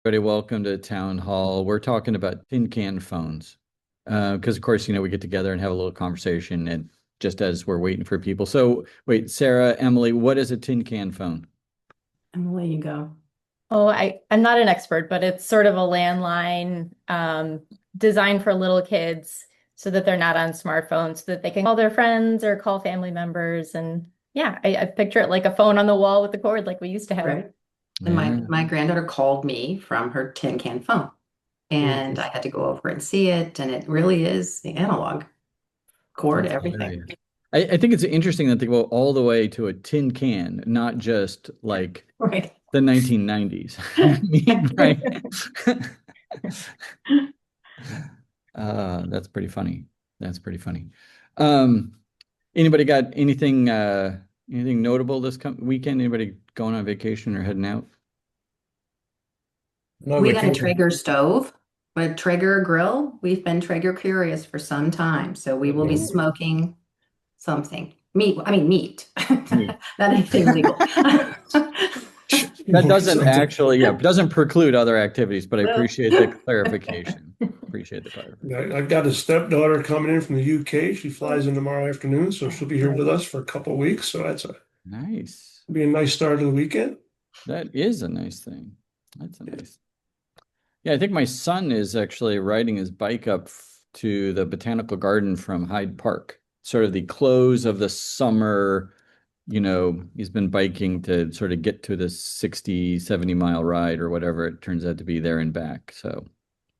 Everybody, welcome to Town Hall. We're talking about tin can phones. Because of course, we get together and have a little conversation and just as we're waiting for people. So wait, Sarah, Emily, what is a tin can phone? I'm gonna let you go. Oh, I'm not an expert, but it's sort of a landline designed for little kids so that they're not on smartphones, so that they can call their friends or call family members. And yeah, I picture it like a phone on the wall with the cord like we used to have. Right. And my Yeah. my granddaughter called me from her tin can phone, and I had to go over and see it, and it really is the analog cord, That's everything. hilarious. I think it's interesting that they go all the way to a tin can, not just like Right. the 1990s. I mean, right? That's pretty funny. That's pretty funny. Um, Anybody got anything notable this weekend? Anybody going on vacation or heading out? No We got a vacation. Traeger stove, a Traeger grill. We've been Traeger curious for some time, so we will be Ooh. smoking something. Meat, I mean meat, Neat. not anything legal. That doesn't Something. actually, yeah, doesn't preclude other activities, but I No. appreciate the clarification. Appreciate the clarification. I've got a stepdaughter coming in from the UK. She flies in tomorrow afternoon, so she'll be here with us for a couple of weeks. So Nice. be a nice start to the weekend. That is a nice thing. That's a nice. Yeah, I think my son is actually riding his bike up to the botanical garden from Hyde Park. Sort of the close of the summer, he's been biking to sort of get to this 60, 70-mile ride or whatever it turns out to be there and back. So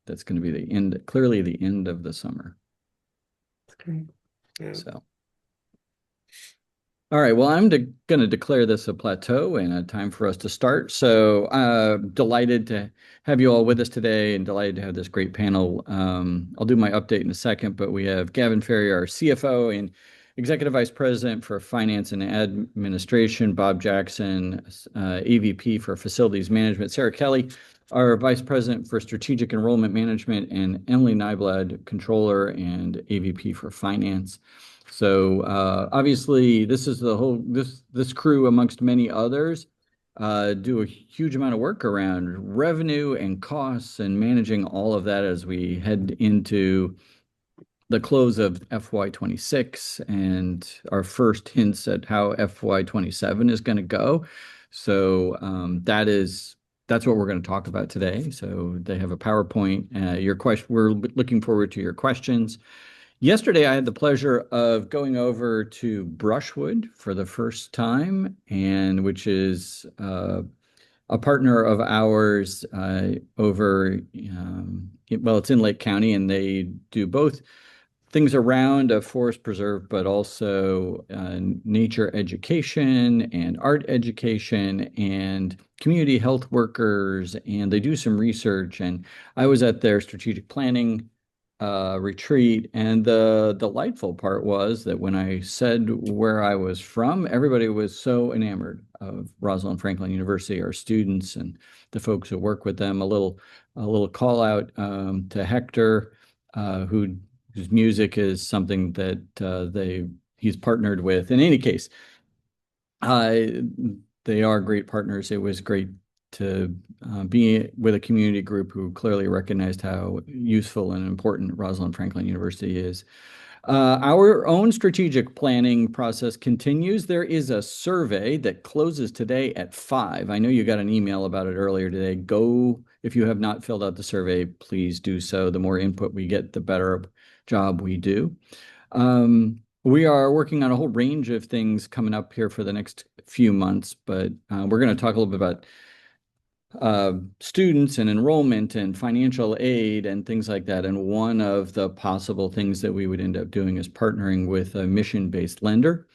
that's going to be the end, clearly the end of the summer. That's great. Yeah. So, all right. Well, I'm going to declare this a plateau and a time for us to start. So, delighted to have you all with us today and delighted to have this great panel. I'll do my update in a second, but we have Gavin Farry, our CFO and Executive Vice President for Finance and Administration, Bob Jackson, EVP for Facilities Management, Sarah Kelly, our Vice President for Strategic Enrollment Management, and Emily Nyblad, Controller and AVP for Finance. So obviously, this is the whole this crew, amongst many others, do a huge amount of work around revenue and costs and managing all of that as we head into the close of FY26 and our first hints at how FY27 is going to go. So that's what we're going to talk about today. So they have a PowerPoint. We're looking forward to your questions. Yesterday, I had the pleasure of going over to Brushwood for the first time, and which is a partner of ours over, well, it's in Lake County, and they do both things around a forest preserve, but also nature education and art education and community health workers, and they do some research. And I was at their strategic planning retreat, and the delightful part was that when I said where I was from, everybody was so enamored of Rosalind Franklin University, our students and the folks who work with them. A little call out to Hector, whose music is something that he's partnered with. In any case, uh, they are great partners. It was great to be with a community group who clearly recognized how useful and important Rosalind Franklin University is. Our own strategic planning process continues. There is a survey that closes today at 5. I know you got an email about it earlier today. Go, if you have not filled out the survey, please do so. The more input we get, the better job we do. We are working on a whole range of things coming up here for the next few months, but we're going to talk a little bit about students and enrollment and financial aid and things like that. And one of the possible things that we would end up doing is partnering with a mission-based lender.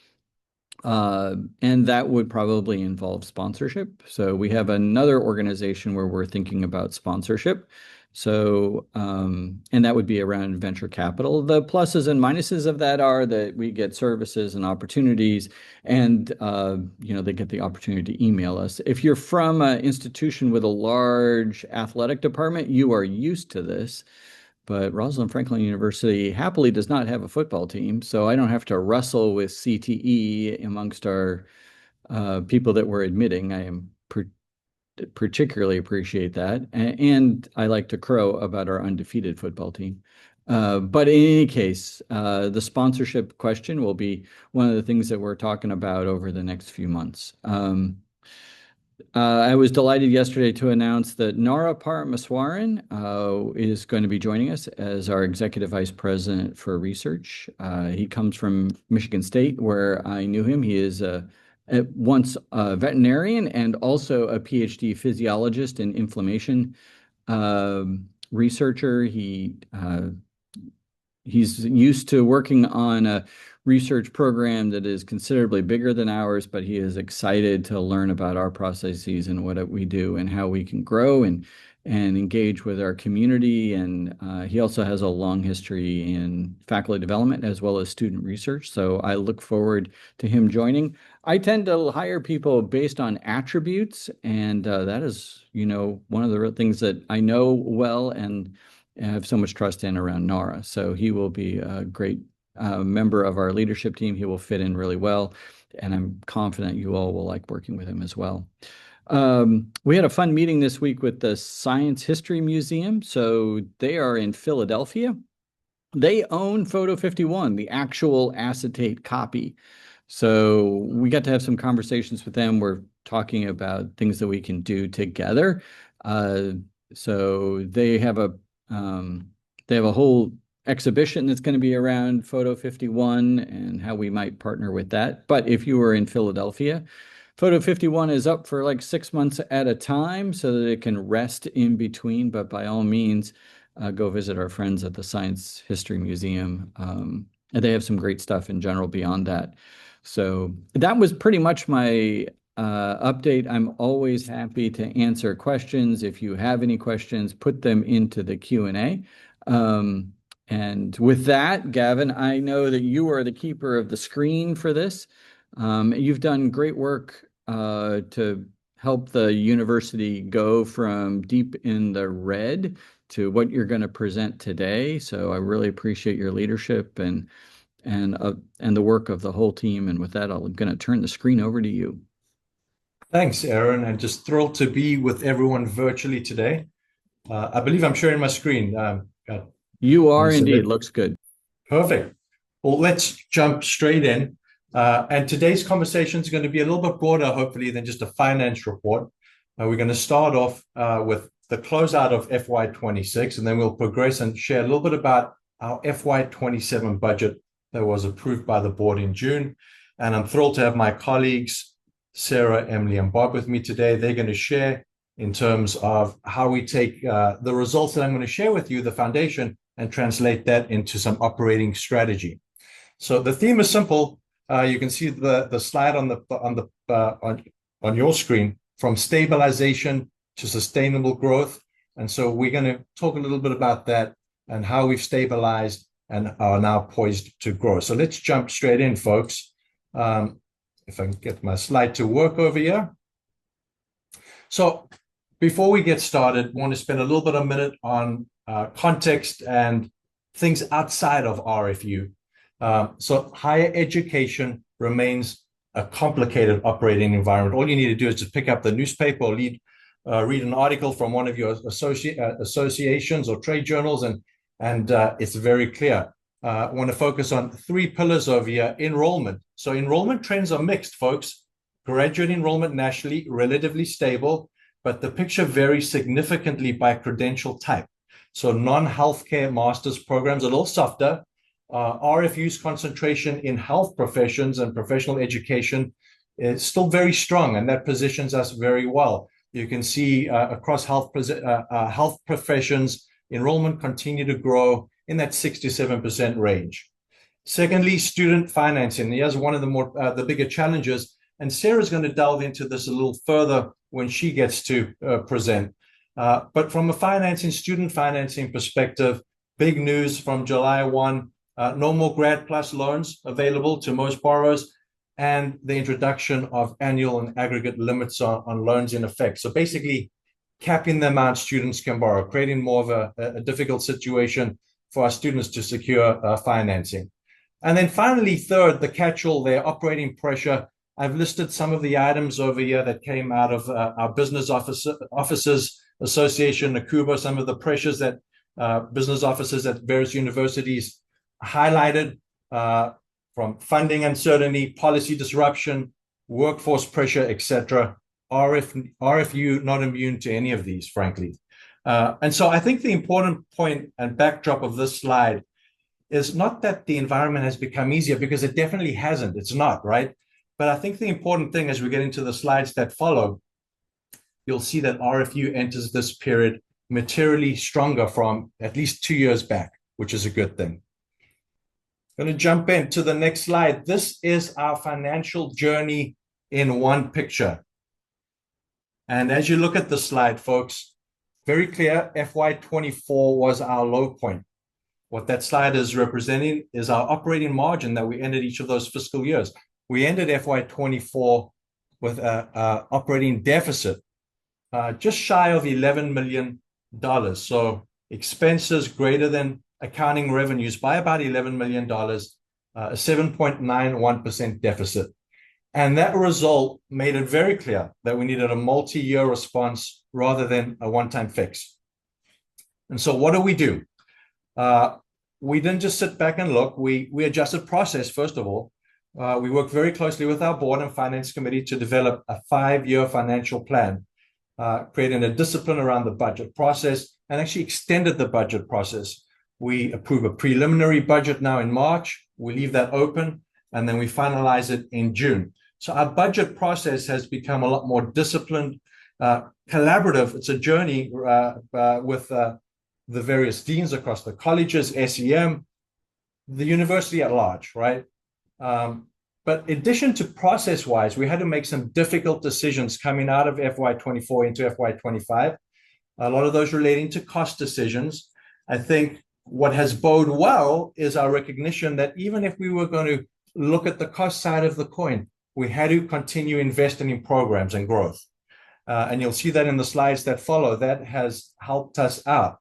And that would probably involve sponsorship. So we have another organization where we're thinking about sponsorship. So, and that would be around venture capital. The pluses and minuses of that are that we get services and opportunities, and they get the opportunity to email us. If you're from an institution with a large athletic department, you are used to this. But Rosalind Franklin University happily does not have a football team, so I don't have to wrestle with CTE amongst our people that we're admitting. I am particularly appreciate that. And I like to crow about our undefeated football team. But in any case, the sponsorship question will be one of the things that we're talking about over the next few months. I was delighted yesterday to announce that Nara Paramaswaran is going to be joining us as our Executive Vice President for Research. He comes from Michigan State, where I knew him. He is once a veterinarian and also a PhD physiologist and inflammation researcher. He's used to working on a research program that is considerably bigger than ours, but he is excited to learn about our processes and what we do and how we can grow and engage with our community. And he also has a long history in faculty development as well as student research. So I look forward to him joining. I tend to hire people based on attributes, and that is, one of the real things that I know well and have so much trust in around Nara. So he will be a great member of our leadership team. He will fit in really well, and I'm confident you all will like working with him as well. We had a fun meeting this week with the Science History Museum. So they are in Philadelphia. They own Photo 51, the actual acetate copy. So we got to have some conversations with them. We're talking about things that we can do together. So they have a whole exhibition that's going to be around Photo 51 and how we might partner with that. But if you are in Philadelphia, Photo 51 is up for like 6 months at a time so that it can rest in between. But by all means, go visit our friends at the Science History Museum. And they have some great stuff in general beyond that. So that was pretty much my update. I'm always happy to answer questions. If you have any questions, put them into the Q&A. And with that, Gavin, I know that you are the keeper of the screen for this. You've done great work to help the university go from deep in the red to what you're going to present today. So I really appreciate your leadership and the work of the whole team. And with that, I'm going to turn the screen over to you. Thanks, Aaron, and just thrilled to be with everyone virtually today. I believe I'm sharing my screen. You are indeed. Looks good. Perfect. Well, let's jump straight in. And today's conversation is going to be a little bit broader, hopefully, than just a finance report. We're going to start off with the closeout of FY26, and then we'll progress and share a little bit about our FY27 budget that was approved by the board in June. And I'm thrilled to have my colleagues, Sarah, Emily, and Bob with me today. They're going to share in terms of how we take the results that I'm going to share with you, the foundation, and translate that into some operating strategy. So the theme is simple. You can see the slide on your screen, from stabilization to sustainable growth. And so we're going to talk a little bit about that and how we've stabilized and are now poised to grow. So let's jump straight in, folks. If I can get my slide to work over here. So before we get started, I want to spend a little bit of a minute on context and things outside of RFU. So higher education remains a complicated operating environment. All you need to do is just pick up the newspaper or read an article from one of your associations or trade journals, and it's very clear. I want to focus on 3 pillars over here. Enrollment. So enrollment trends are mixed, folks. Graduate enrollment nationally, relatively stable, but the picture varies significantly by credential type. So non-healthcare master's programs are a little softer. RFU's concentration in health professions and professional education is still very strong, and that positions us very well. You can see across health professions, enrollment continue to grow in that 6 to 7% range. Secondly, student financing. Here's one of the bigger challenges, and Sarah's going to delve into this a little further when she gets to present. But from a student financing perspective, big news from July 1, no more Grad Plus loans available to most borrowers, and the introduction of annual and aggregate limits on loans in effect. So basically capping the amount students can borrow, creating more of a difficult situation for our students to secure financing. And then finally, third, the catch-all there, operating pressure I've listed some of the items over here that came out of our Business Officers Association, NACUBA, some of the pressures that business officers at various universities highlighted, from funding uncertainty, policy disruption, workforce pressure, etc. RFU not immune to any of these, frankly. And so I think the important point and backdrop of this slide is not that the environment has become easier, because it definitely hasn't. It's not, right? But I think the important thing, as we get into the slides that follow, you'll see that RFU enters this period materially stronger from at least 2 years back, which is a good thing. I'm going to jump into the next slide. This is our financial journey in one picture. And as you look at the slide, folks, very clear, FY24 was our low point. What that slide is representing is our operating margin that we ended each of those fiscal years. We ended FY24 with an operating deficit just shy of $11 million. So expenses greater than accounting revenues by about $11 million, a 7.91% deficit. And that result made it very clear that we needed a multi-year response rather than a one-time fix. And so what do? We didn't just sit back and look. We adjusted process, first of all. We worked very closely with our board and finance committee to develop a 5-year financial plan, creating a discipline around the budget process, and actually extended the budget process. We approve a preliminary budget now in March. We leave that open, and then we finalize it in June. So our budget process has become a lot more disciplined, collaborative. It's a journey with the various deans across the colleges, SEM, the university at large, right? But in addition to process-wise, we had to make some difficult decisions coming out of FY24 into FY25. A lot of those relating to cost decisions. I think what has boded well is our recognition that even if we were going to look at the cost side of the coin, we had to continue investing in programs and growth. And you'll see that in the slides that follow. That has helped us out.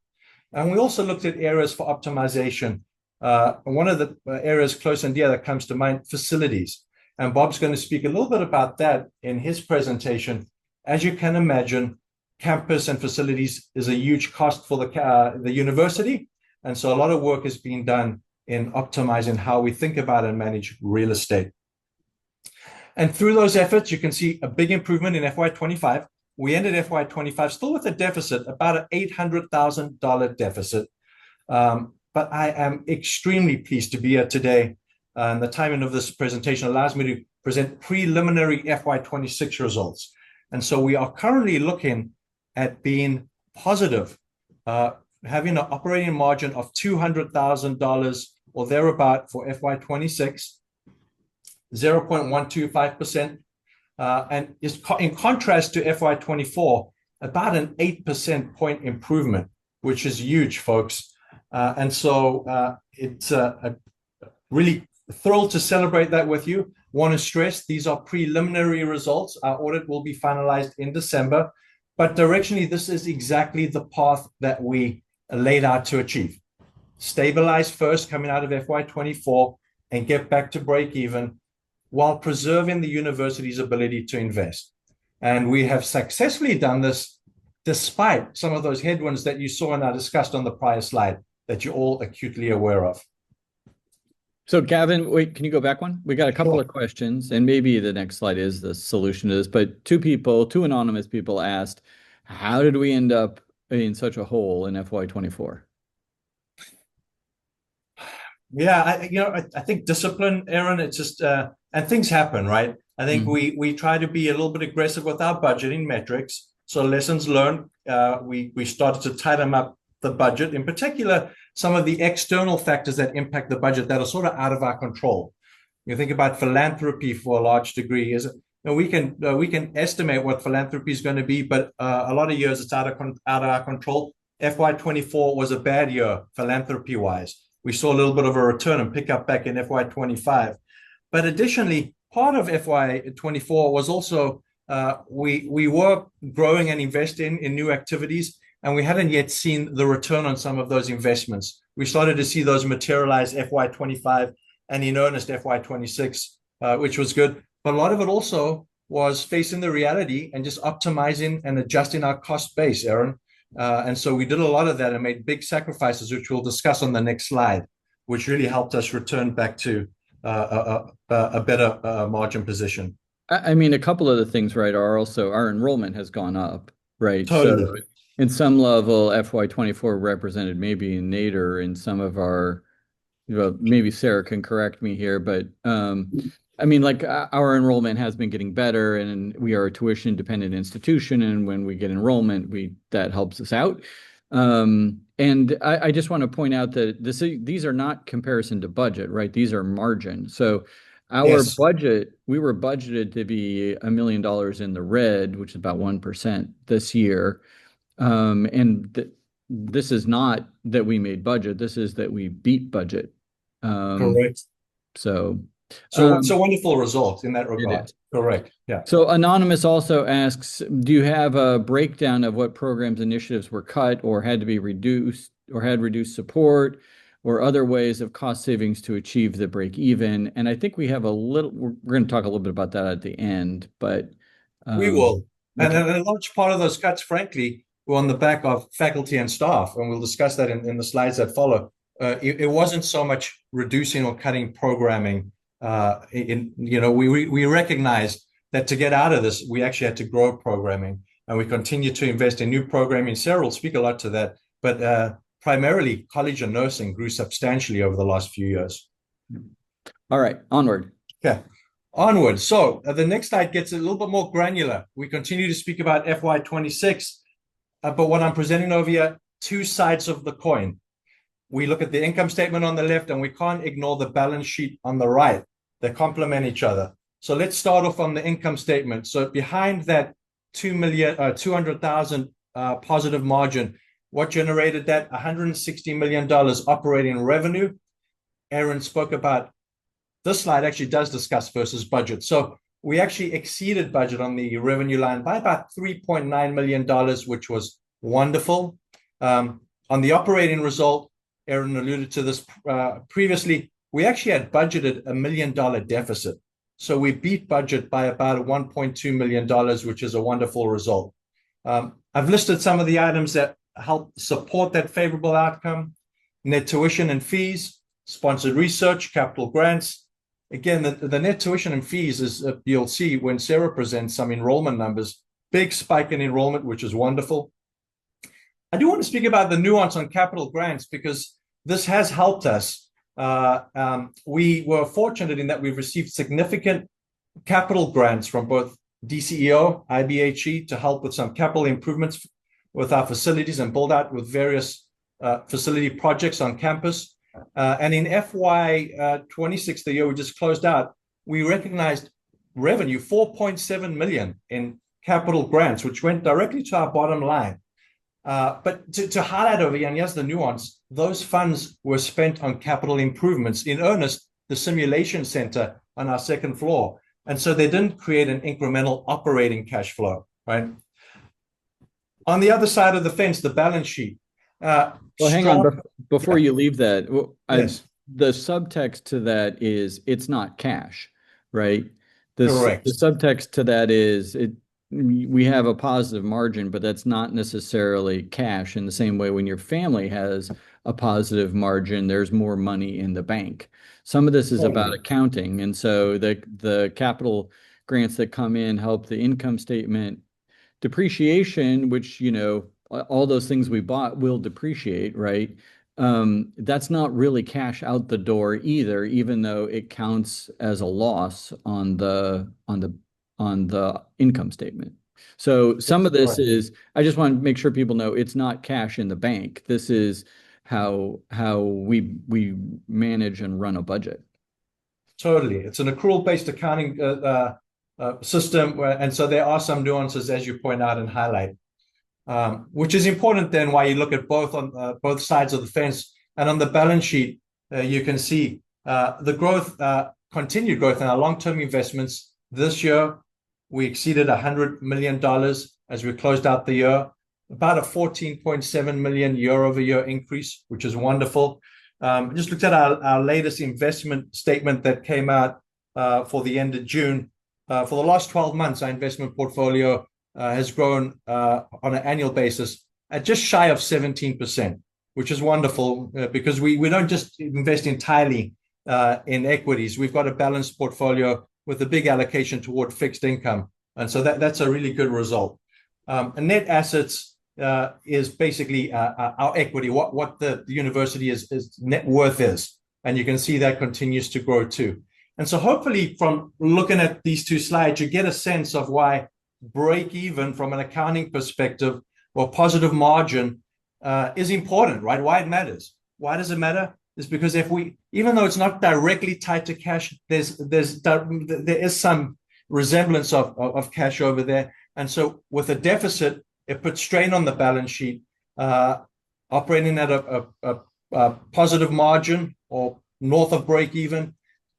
And we also looked at areas for optimization. One of the areas close and dear that comes to mind, facilities. And Bob's going to speak a little bit about that in his presentation. As you can imagine, campus and facilities is a huge cost for the university. And so a lot of work is being done in optimizing how we think about and manage real estate. And through those efforts, you can see a big improvement in FY25. We ended FY25 still with a deficit, about an $800,000 deficit. But I am extremely pleased to be here today. And the timing of this presentation allows me to present preliminary FY26 results. And so we are currently looking at being positive, having an operating margin of $200,000 or thereabout for FY26, 0.125%. And is in contrast to FY24, about an 8% point improvement, which is huge, folks. And so it's really thrilled to celebrate that with you. Want to stress these are preliminary results. Our audit will be finalized in December, but directionally, this is exactly the path that we laid out to achieve. Stabilize first coming out of FY24 and get back to break even while preserving the university's ability to invest. And we have successfully done this despite some of those headwinds that you saw and I discussed on the prior slide that you're all acutely aware of. So Gavin, wait, can you go back one? We got a couple of questions, and maybe the next slide is the solution to this, but two anonymous people asked, how did we end up in such a hole in FY24? Yeah, I think discipline, Aaron, it's just, and things happen, right? I think we try to be a little bit aggressive with our budgeting metrics. So lessons learned, we started to tighten up the budget, in particular, some of the external factors that impact the budget that are sort of out of our control. You think about philanthropy for a large degree. We can estimate what philanthropy is going to be, but a lot of years it's out of our control. FY24 was a bad year philanthropy-wise. We saw a little bit of a return and pick up back in FY25. But additionally, part of FY24 was also we were growing and investing in new activities, and we hadn't yet seen the return on some of those investments. We started to see those materialize FY25 and in earnest FY26, which was good. but a lot of it also was facing the reality and just optimizing and adjusting our cost base, Aaron. And so we did a lot of that and made big sacrifices, which we'll discuss on the next slide, which really helped us return back to a better margin position. I mean, a couple of the things, right, are also our enrollment has gone up, right? Totally. So in some level, FY24 represented maybe a nadir in some of our, well, maybe Sarah can correct me here, but I mean, like our enrollment has been getting better, and we are a tuition dependent institution, and when we get enrollment, that helps us out. And I just want to point out that these are not comparison to budget, right? These are margin. So our budget, we were budgeted to be $1 million in the red, which is about 1% this year. And this is not that we made budget. This is that we beat budget. Correct. So it's a wonderful result in that it regard. is. Correct. Yeah. So Anonymous also asks, do you have a breakdown of what programs, initiatives were cut or had to be reduced or had reduced support or other ways of cost savings to achieve the break even? And I think we have we're going to talk a little bit about that at the end, but we will. Okay. And a large part of those cuts, frankly, were on the back of faculty and staff, and we'll discuss that in the slides that follow. It wasn't so much reducing or cutting programming. We recognized that to get out of this, we actually had to grow programming, and we continue to invest in new programming. Sarah will speak a lot to that, but primarily college and nursing grew substantially over the last few years. All right, onward. Okay, onward. So the next slide gets a little bit more granular. We continue to speak about FY26, but what I'm presenting over here, two sides of the coin. We look at the income statement on the left, and we can't ignore the balance sheet on the right. They complement each other. So let's start off on the income statement. So behind that 200,000 positive margin, what generated that? $160 million operating revenue. Aaron spoke about this slide actually does discuss versus budget. So we actually exceeded budget on the revenue line by about $3.9 million, which was wonderful. On the operating result, Aaron alluded to this previously, we actually had budgeted $1 million deficit. So we beat budget by about $1.2 million, which is a wonderful result. I've listed some of the items that help support that favorable outcome: net tuition and fees, sponsored research, capital grants. Again, the net tuition and fees is, you'll see when Sarah presents some enrollment numbers, big spike in enrollment, which is wonderful. I do want to speak about the nuance on capital grants because this has helped us. We were fortunate in that we've received significant capital grants from both DCEO, IBHE to help with some capital improvements with our facilities and build out with various facility projects on campus. And in FY26, the year we just closed out, we recognized revenue, $4.7 million in capital grants, which went directly to our bottom line. But to highlight over here, and here's the nuance, those funds were spent on capital improvements, in earnest, the simulation center on our second floor. And so they didn't create an incremental operating cash flow, right? On the other side of the fence, the balance sheet. Well, hang on, before you leave that, yes. The subtext to that is it's not cash, right? Correct. The subtext to that is we have a positive margin, but that's not necessarily cash. In the same way, when your family has a positive margin, there's more money in the bank. Some of this is about accounting. And so the capital grants that come in help the income statement. Depreciation, which, all those things we bought will depreciate, right? That's not really cash out the door either, even though it counts as a loss on the income statement. So some of this is, I just want to make sure people know it's not cash in the bank. This is how we manage and run a budget. Totally. It's an accrual-based accounting system, and so there are some nuances, as you point out and highlight, which is important then why you look at both on both sides of the fence. And on the balance sheet, you can see the growth, continued growth in our long-term investments. This year, we exceeded $100 million as we closed out the year, about a 14.7 million year-over-year increase, which is wonderful. Just looked at our latest investment statement that came out for the end of June. for the last 12 months, our investment portfolio has grown on an annual basis at just shy of 17%, which is wonderful because we don't just invest entirely in equities. We've got a balanced portfolio with a big allocation toward fixed income. And so that's a really good result. And net assets is basically our equity, what the university is net worth is. And you can see that continues to grow too. And so hopefully from looking at these two slides, you get a sense of why break even from an accounting perspective or positive margin is important, right? Why it matters. Why does it matter? It's because even though it's not directly tied to cash, there is some resemblance of cash over there. And so with a deficit, it puts strain on the balance sheet. Operating at a positive margin or north of break even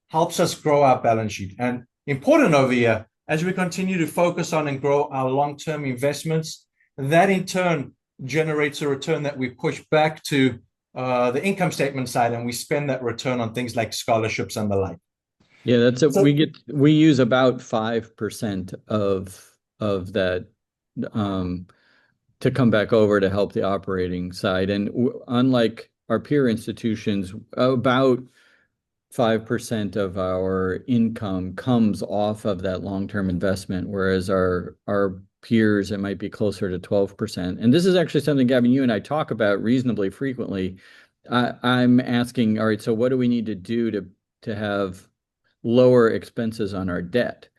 helps us grow our balance sheet. And important over here, as we continue to focus on and grow our long-term investments, that in turn generates a return that we push back to the income statement side, and we spend that return on things like scholarships and the like. Yeah, that's it. So, we use about 5% of that to come back over to help the operating side. And unlike our peer institutions, about 5% of our income comes off of that long-term investment, whereas our peers, it might be closer to 12%. And this is actually something, Gavin, you and I talk about reasonably frequently. I'm asking, all right, so what do we need to do to have lower expenses on our debt,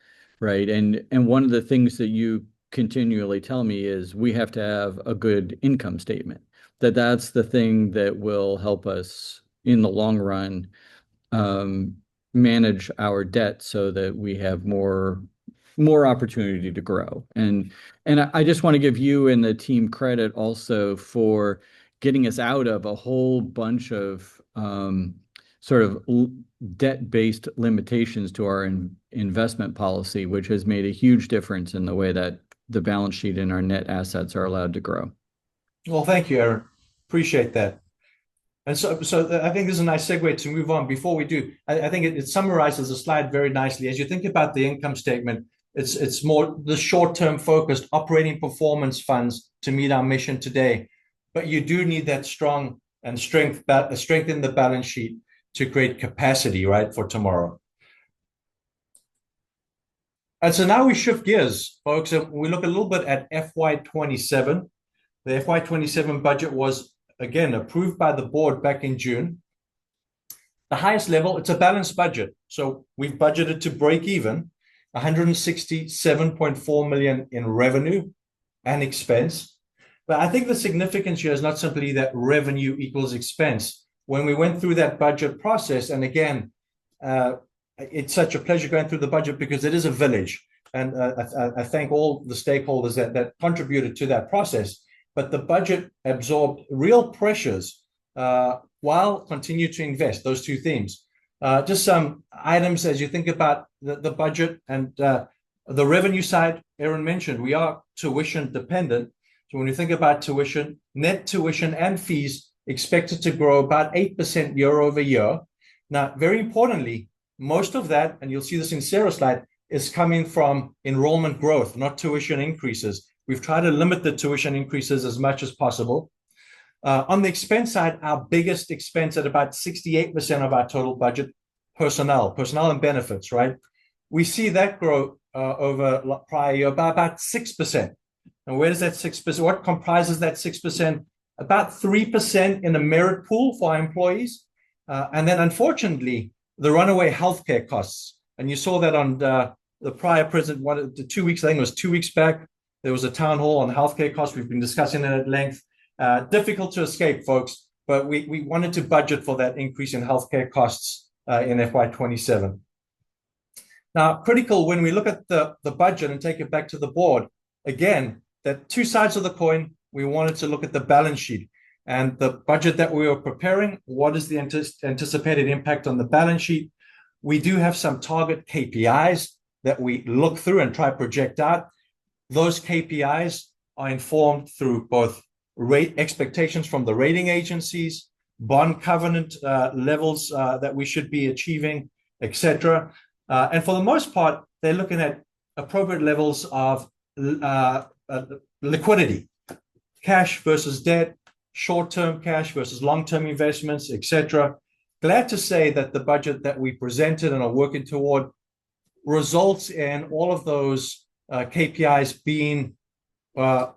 right? And one of the things that you continually tell me is we have to have a good income statement, that's the thing that will help us in the long run manage our debt so that we have more opportunity to grow. And I just want to give you and the team credit also for getting us out of a whole bunch of sort of debt-based limitations to our investment policy, which has made a huge difference in the way that the balance sheet and our net assets are allowed to grow. Well, thank you, Aaron. Appreciate that. And so I think this is a nice segue to move on. Before we do, I think it summarizes the slide very nicely. As you think about the income statement, it's more the short-term focused operating performance funds to meet our mission today. But you do need that strong and strength in the balance sheet to create capacity, right, for tomorrow. And so now we shift gears, folks, and we look a little bit at FY27. The FY27 budget was, again, approved by the board back in June. The highest level, it's a balanced budget. So we've budgeted to break even, 167.4 million in revenue and expense. But I think the significance here is not simply that revenue equals expense. When we went through that budget process, and again, it's such a pleasure going through the budget because it is a village. And I thank all the stakeholders that contributed to that process. But the budget absorbed real pressures while continue to invest, those two themes. Just some items as you think about the budget and the revenue side, Aaron mentioned, we are tuition dependent. So when you think about tuition, net tuition and fees expected to grow about 8% year over year. Now, very importantly, most of that, and you'll see this in Sarah's slide, is coming from enrollment growth, not tuition increases. We've tried to limit the tuition increases as much as possible. On the expense side, our biggest expense at about 68% of our total budget, personnel and benefits, right? We see that grow over prior year by about 6%. And where does that 6%, what comprises that 6%? About 3% in a merit pool for our employees. And then unfortunately, the runaway healthcare costs. And you saw that on the prior president, 2 weeks, I think it was 2 weeks back, there was a town hall on healthcare costs. We've been discussing it at length. Difficult to escape, folks, but we wanted to budget for that increase in healthcare costs in FY27. Now, critical when we look at the budget and take it back to the board, again, that two sides of the coin, we wanted to look at the balance sheet and the budget that we were preparing. What is the anticipated impact on the balance sheet? We do have some target KPIs that we look through and try to project out. Those KPIs are informed through both rate expectations from the rating agencies, bond covenant levels that we should be achieving, etc. And for the most part, they're looking at appropriate levels of liquidity, cash versus debt, short-term cash versus long-term investments, etc. Glad to say that the budget that we presented and are working toward results in all of those KPIs being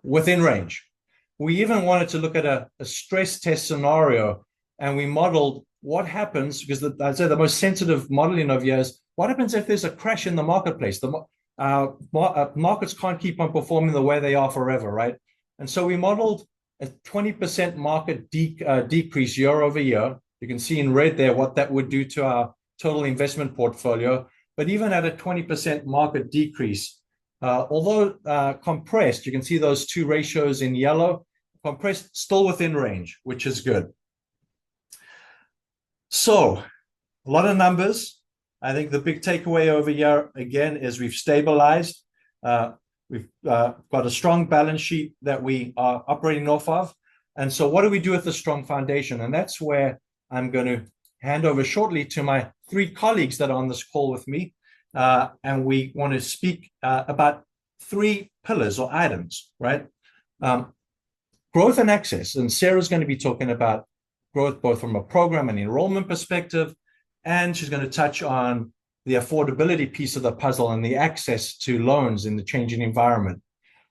within range. We even wanted to look at a stress test scenario, and we modeled what happens, because I'd say the most sensitive modeling of years, what happens if there's a crash in the marketplace? Markets can't keep on performing the way they are forever, right? And so we modeled a 20% market decrease year over year. You can see in red there what that would do to our total investment portfolio. But even at a 20% market decrease, although compressed, you can see those two ratios in yellow, compressed still within range, which is good. So a lot of numbers. I think the big takeaway over here, again, is we've stabilized. We've got a strong balance sheet that we are operating off of. And so what do we do with the strong foundation? And that's where I'm going to hand over shortly to my three colleagues that are on this call with me. And we want to speak about three pillars or items, right? Growth and access. And Sarah's going to be talking about growth both from a program and enrollment perspective. And she's going to touch on the affordability piece of the puzzle and the access to loans in the changing environment.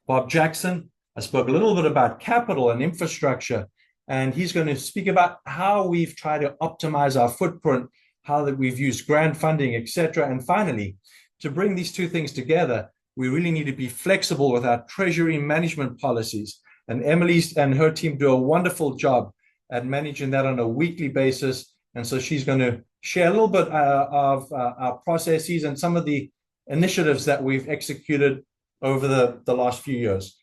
Bob Jackson, I spoke a little bit about capital and infrastructure, and he's going to speak about how we've tried to optimize our footprint, how that we've used grant funding, etc. And finally, to bring these two things together, we really need to be flexible with our treasury management policies. And Emily and her team do a wonderful job at managing that on a weekly basis. And so she's going to share a little bit of our processes and some of the initiatives that we've executed over the last few years.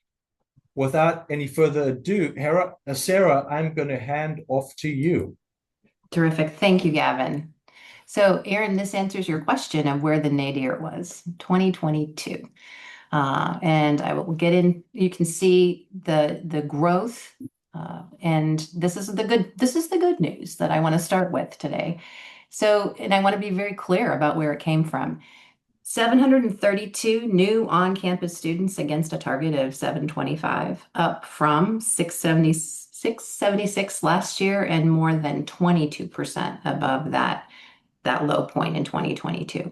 Without any further ado, Sarah, I'm going to hand off to you. Terrific. Thank you, Gavin. So, Aaron, this answers your question of where the nadir was, 2022. And I will get in, you can see the growth. And this is the good news that I want to start with today. So, and I want to be very clear about where it came from. 732 new on-campus students against a target of 725, up from 676 last year and more than 22% above that low point in 2022.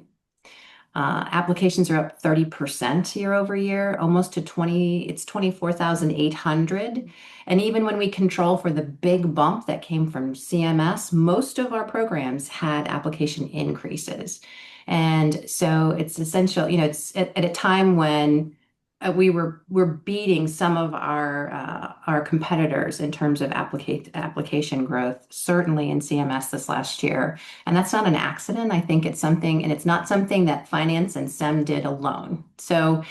Applications are up 30% year over year, almost to 24,800. And even when we control for the big bump that came from CMS, most of our programs had application increases. And so it's essential, it's at a time when we're beating some of our competitors in terms of application growth, certainly in CMS this last year. And that's not an accident. I think it's something, and it's not something that finance and SEM did alone. So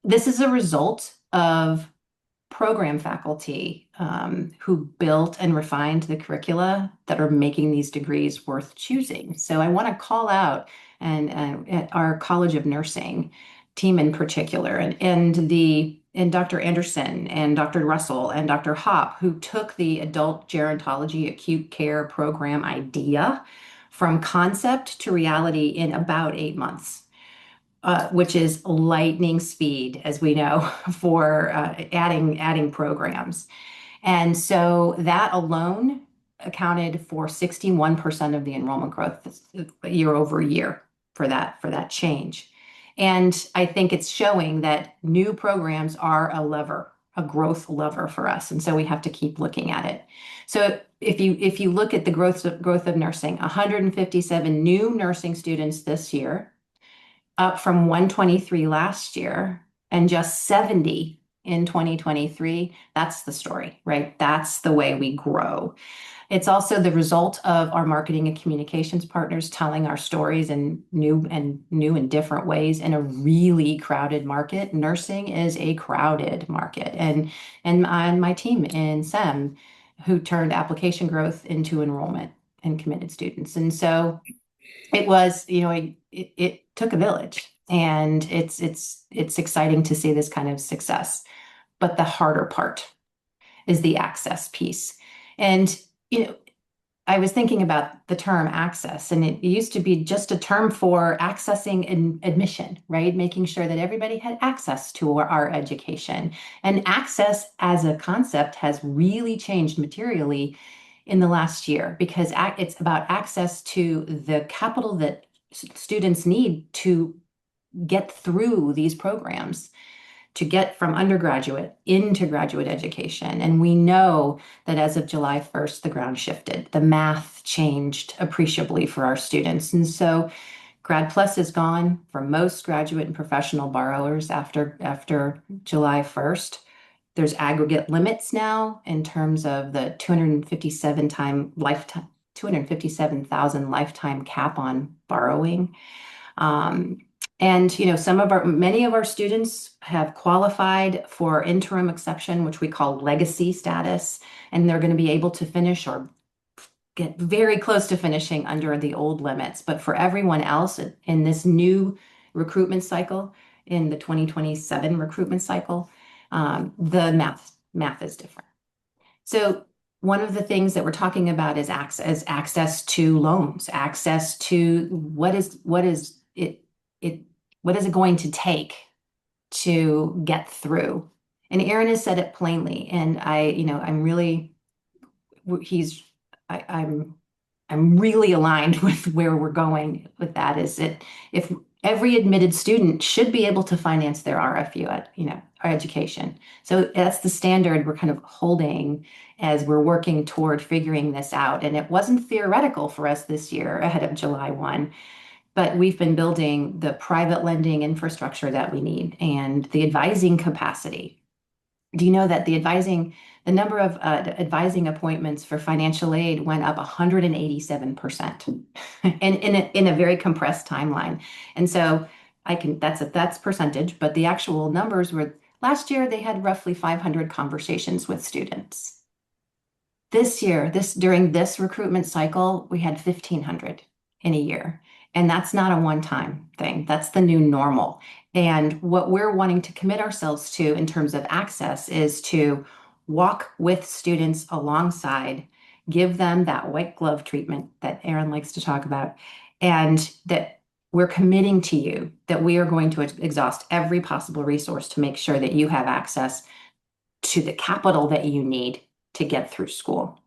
this is a result of program faculty who built and refined the curricula that are making these degrees worth choosing. So I want to call out and our College of Nursing team in particular, and Dr. Anderson and Dr. Russell and Dr. Hopp, who took the adult gerontology acute care program idea from concept to reality in about 8 months. Which is lightning speed, as we know, for adding programs. And so that alone accounted for 61% of the enrollment growth year over year for that change. And I think it's showing that new programs are a growth lever for us. And so we have to keep looking at it. So if you look at the growth of nursing, 157 new nursing students this year, up from 123 last year, and just 70 in 2023. That's the story, right? That's the way we grow. It's also the result of our marketing and communications partners telling our stories in new and different ways in a really crowded market. Nursing is a crowded market, and my team in SEM who turned application growth into enrollment and committed students. And so it was, it took a village, and it's exciting to see this kind of success. But the harder part is the access piece. And I was thinking about the term access, and it used to be just a term for accessing admission, right? Making sure that everybody had access to our education. And access as a concept has really changed materially in the last year because it's about access to the capital that students need to get through these programs, to get from undergraduate into graduate education. And we know that as of July 1st, the ground shifted. The math changed appreciably for our students. And so Grad Plus is gone for most graduate and professional borrowers after July 1st. There's aggregate limits now in terms of the 257,000 lifetime cap on borrowing. Um, and many of our students have qualified for interim exception, which we call legacy status, and they're going to be able to finish or get very close to finishing under the old limits. But for everyone else in this new recruitment cycle, in the 2027 recruitment cycle, the math is different. So one of the things that we're talking about is access to loans, access to what is it going to take to get through. And Aaron has said it plainly, and I'm really aligned with where we're going with that. Is it if every admitted student should be able to finance their RFU our education. So that's the standard we're kind of holding as we're working toward figuring this out. And it wasn't theoretical for us this year ahead of July 1, but we've been building the private lending infrastructure that we need and the advising capacity. Do you know that the number of advising appointments for financial aid went up 187% in a very compressed timeline? And so that's percentage, but the actual numbers were last year they had roughly 500 conversations with students. This year, during this recruitment cycle, we had 1,500 in a year. And that's not a one-time thing. That's the new normal. And what we're wanting to commit ourselves to in terms of access is to walk with students alongside, give them that white glove treatment that Aaron likes to talk about, and that we're committing to you that we are going to exhaust every possible resource to make sure that you have access to the capital that you need to get through school.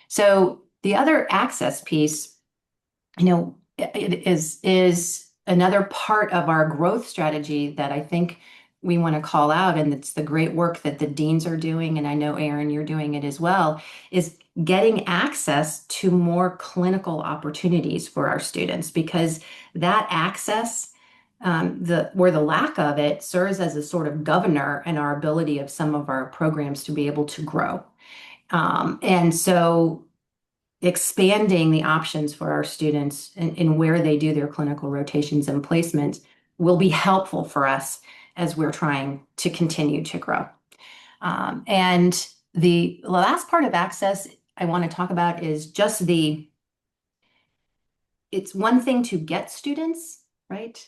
So the other access piece, it is another part of our growth strategy that I think we want to call out, and it's the great work that the deans are doing, and I know, Aaron, you're doing it as well, is getting access to more clinical opportunities for our students, because that access, where the lack of it serves as a sort of governor in our ability of some of our programs to be able to grow. And so expanding the options for our students in where they do their clinical rotations and placements will be helpful for us as we're trying to continue to grow. And the last part of access I want to talk about is just it's one thing to get students, right?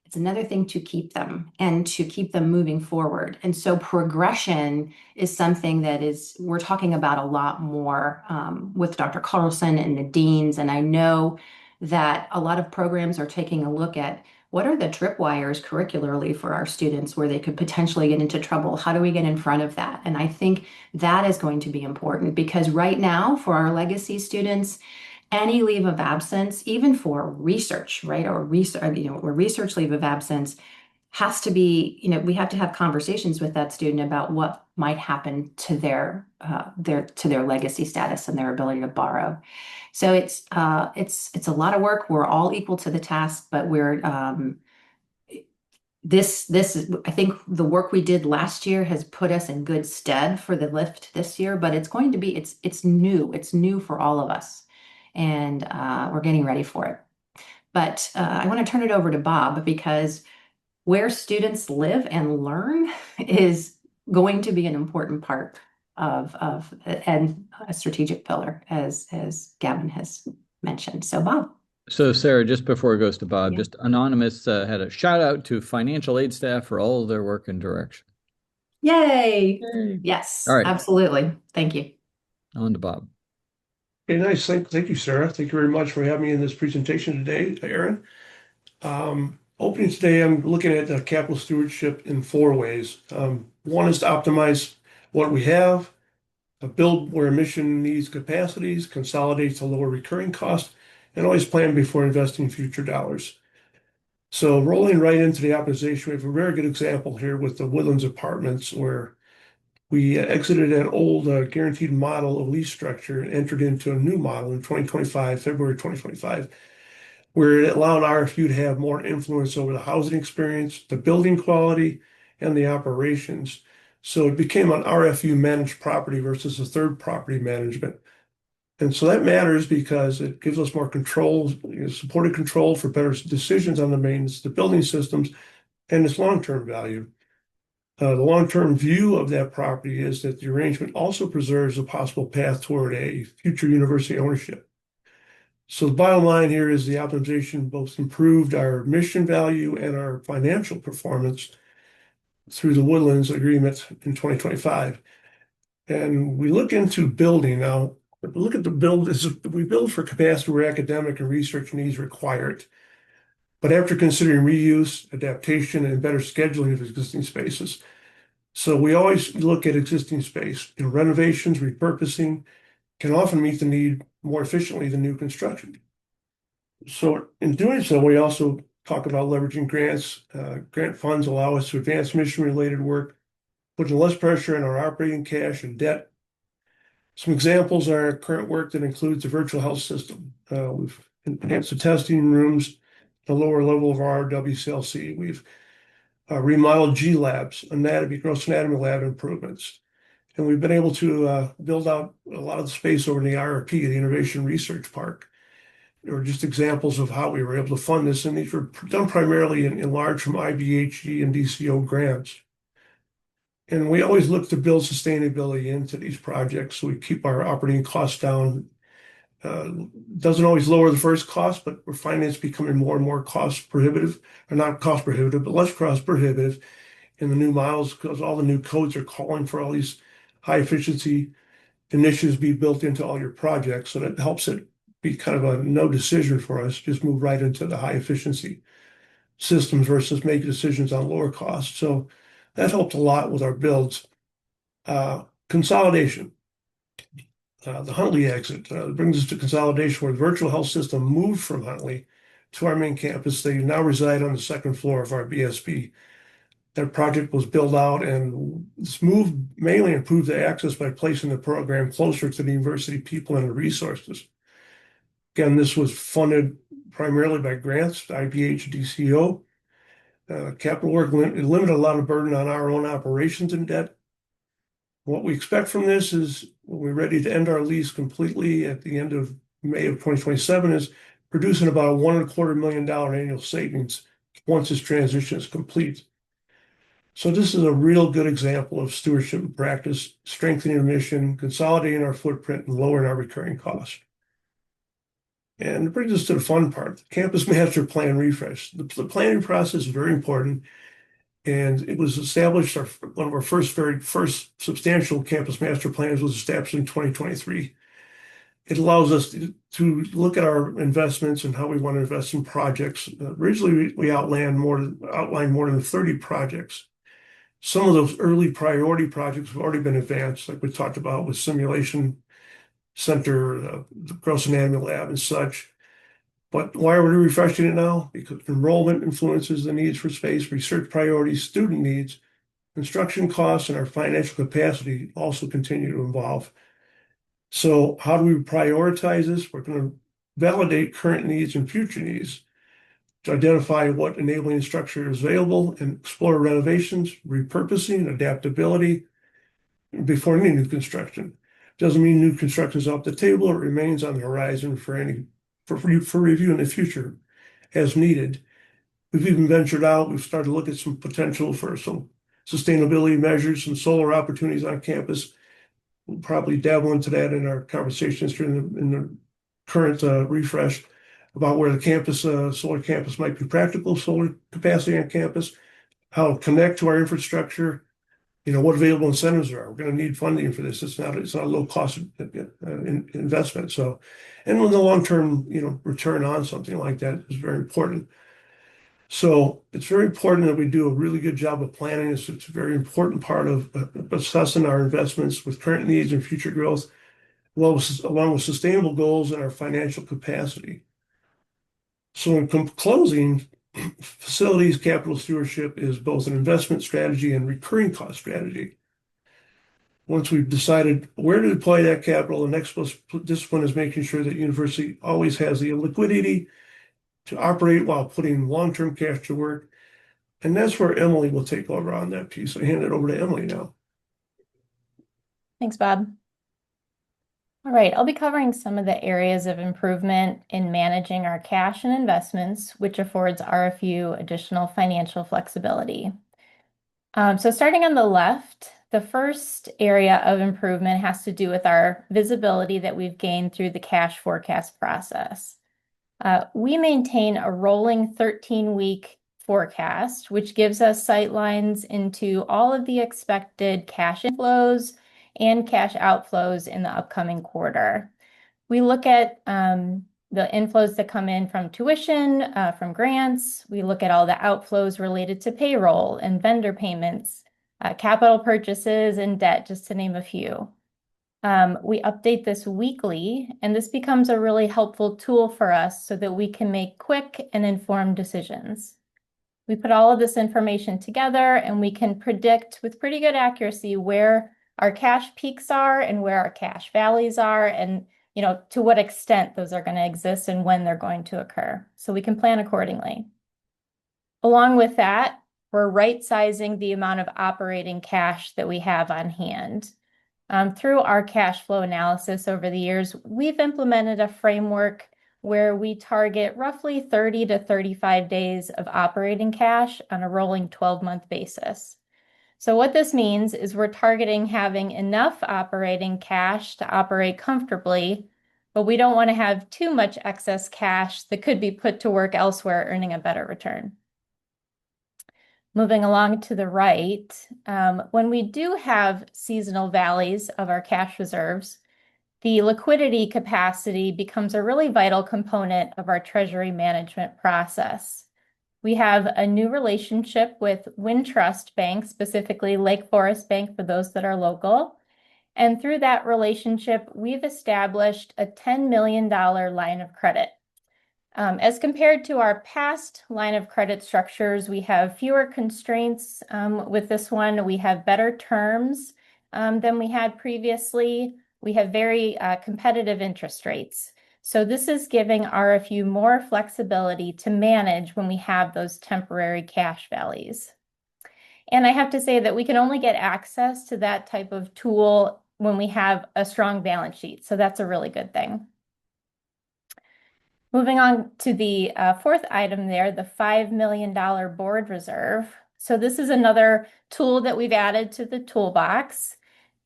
It's another thing to keep them and to keep them moving forward. And so progression is something that we're talking about a lot more with Dr. Carlson and the deans. And I know that a lot of programs are taking a look at what are the tripwires curricularly for our students where they could potentially get into trouble. How do we get in front of that? And I think that is going to be important because right now for our legacy students, any leave of absence, even for research, right, or research leave of absence has to be, we have to have conversations with that student about what might happen to their legacy status and their ability to borrow. So it's a lot of work. We're all equal to the task, but this is, I think the work we did last year has put us in good stead for the lift this year, but it's going to be, it's new for all of us. And we're getting ready for it. But I want to turn it over to Bob because where students live and learn is going to be an important part of and a strategic pillar, as Gavin has mentioned. So, Bob. So, Sarah, just before it goes to Bob, Yeah. just Anonymous had a shout out to financial aid staff for all of their work and direction. Yay! Yay. Yes, All right. absolutely. Thank you. On to Bob. Okay, nice. Thank you, Sarah. Thank you very much for having me in this presentation today, Aaron. Opening today, I'm looking at capital stewardship in four ways. One is to optimize what we have, build where mission needs capacities, consolidate to lower recurring costs, and always plan before investing future dollars. So rolling right into the optimization, we have a very good example here with the Woodlands Apartments, where we exited an old guaranteed model of lease structure and entered into a new model in 2025, February 2025, where it allowed RFU to have more influence over the housing experience, the building quality, and the operations. So it became an RFU managed property versus a third property management. And so that matters because it gives us more control, supported control for better decisions on the maintenance, the building systems, and its long-term value. The long-term view of that property is that the arrangement also preserves a possible path toward a future university ownership. So the bottom line here is the optimization both improved our mission value and our financial performance through the Woodlands agreement in 2025. And we look into building now. Look at the build. We build for capacity where academic and research needs require it, but after considering reuse, adaptation, and better scheduling of existing spaces. So we always look at existing space. Renovations, repurposing can often meet the need more efficiently than new construction. So in doing so, we also talk about leveraging grants. Grant funds allow us to advance mission-related work, putting less pressure on our operating cash and debt. Some examples are current work that includes the virtual health system. We've enhanced the testing rooms, the lower level of our WCLC. We've remodeled G labs, gross anatomy lab improvements. And we've been able to build out a lot of the space over in the IRP, the Innovation Research Park. There are just examples of how we were able to fund this, and these were done primarily in large from IBHG and DCO grants. And we always look to build sustainability into these projects so we keep our operating costs down. Doesn't always lower the first cost, but we're finding it's becoming more and more cost prohibitive, or not cost prohibitive, but less cost prohibitive in the new models because all the new codes are calling for all these high efficiency initiatives be built into all your projects. And it helps it be kind of a no decision for us, just move right into the high efficiency systems versus make decisions on lower costs. So that helped a lot with our builds. Consolidation. The Huntley exit brings us to consolidation where the virtual health system moved from Huntley to our main campus. They now reside on the second floor of our BSP. That project was built out, and this move mainly improved the access by placing the program closer to the university people and the resources. Again, this was funded primarily by grants, IBH, DCO. Capital work limited a lot of burden on our own operations and debt. What we expect from this is when we're ready to end our lease completely at the end of May of 2027 is producing about a $1.25 million annual savings once this transition is complete. So this is a real good example of stewardship in practice, strengthening our mission, consolidating our footprint, and lowering our recurring costs. And it brings us to the fun part, the campus master plan refresh. The planning process is very important. And it was established, one of our very first substantial campus master plans was established in 2023. It allows us to look at our investments and how we want to invest in projects. Originally, we outlined more than 30 projects. Some of those early priority projects have already been advanced, like we talked about with simulation center, the gross anatomy lab and such. But why are we refreshing it now? Because enrollment influences the needs for space, research priorities, student needs, construction costs, and our financial capacity also continue to evolve. So how do we prioritize this? We're going to validate current needs and future needs to identify what enabling structure is available and explore renovations, repurposing, adaptability before any new construction. Doesn't mean new construction is off the table. It remains on the horizon for review in the future as needed. We've even ventured out. We've started to look at some potential for some sustainability measures, some solar opportunities on campus. We'll probably dabble into that in our conversations in the current refresh about where the solar campus might be practical, solar capacity on campus, how to connect to our infrastructure, what available incentives there are. We're going to need funding for this. It's not a low cost investment. So, and when the long-term, return on something like that is very important. So it's very important that we do a really good job of planning this. It's a very important part of assessing our investments with current needs and future growth, along with sustainable goals and our financial capacity. So in closing, facilities capital stewardship is both an investment strategy and recurring cost strategy. Once we've decided where to deploy that capital, the next discipline is making sure that university always has the liquidity to operate while putting long-term cash to work. And that's where Emily will take over on that piece. I hand it over to Emily now. Thanks, Bob. All right, I'll be covering some of the areas of improvement in managing our cash and investments, which affords RFU additional financial flexibility. So starting on the left, the first area of improvement has to do with our visibility that we've gained through the cash forecast process. We maintain a rolling 13-week forecast, which gives us sight lines into all of the expected cash inflows and cash outflows in the upcoming quarter. We look at the inflows that come in from tuition, from grants. We look at all the outflows related to payroll and vendor payments, capital purchases, and debt, just to name a few. We update this weekly, and this becomes a really helpful tool for us so that we can make quick and informed decisions. We put all of this information together, and we can predict with pretty good accuracy where our cash peaks are and where our cash valleys are, and to what extent those are going to exist and when they're going to occur. So we can plan accordingly. Along with that, we're right-sizing the amount of operating cash that we have on hand. Through our cash flow analysis over the years, we've implemented a framework where we target roughly 30 to 35 days of operating cash on a rolling 12-month basis. So what this means is we're targeting having enough operating cash to operate comfortably, but we don't want to have too much excess cash that could be put to work elsewhere, earning a better return. Moving along to the right, when we do have seasonal valleys of our cash reserves, the liquidity capacity becomes a really vital component of our treasury management process. We have a new relationship with Wintrust Bank, specifically Lake Forest Bank for those that are local. And through that relationship, we've established a $10 million line of credit. As compared to our past line of credit structures, we have fewer constraints. With this one, we have better terms than we had previously. We have very competitive interest rates. So this is giving RFU more flexibility to manage when we have those temporary cash valleys. And I have to say that we can only get access to that type of tool when we have a strong balance sheet. So that's a really good thing. Moving on to the fourth item there, the $5 million board reserve. So this is another tool that we've added to the toolbox.